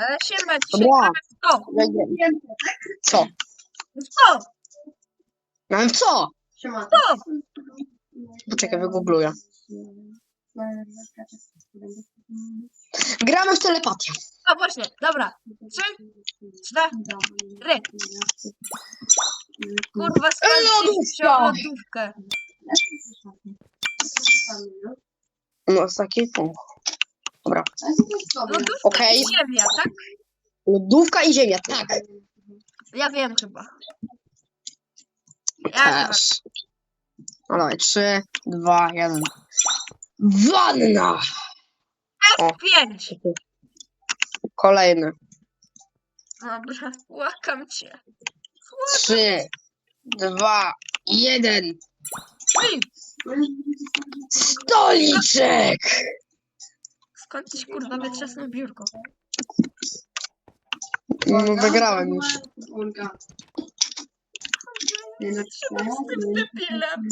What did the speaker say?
Ale siema, dzisiaj Dobra. gramy w to. Co? W to. Mam co? To. Poczekaj, wygoogluję. Gramy w telepatię. O właśnie, dobra. 3, 4. Kurwa, skończyć się Lodówka! lodówkę. No, z takiej punkt. Dobra. Lodówka Okej. i ziemia, tak? Lodówka i ziemia, tak. Ja wiem chyba. Ja Też. No dawaj, 3, 2, 1. Wanna! O, F5. kolejny. Dobra, łakam cię. 3, 2, 1. Ej, Stoliczek! skąd ci kurwa wytrzasnął biurko? No, wygrałem już. Trzeba z tym debilem.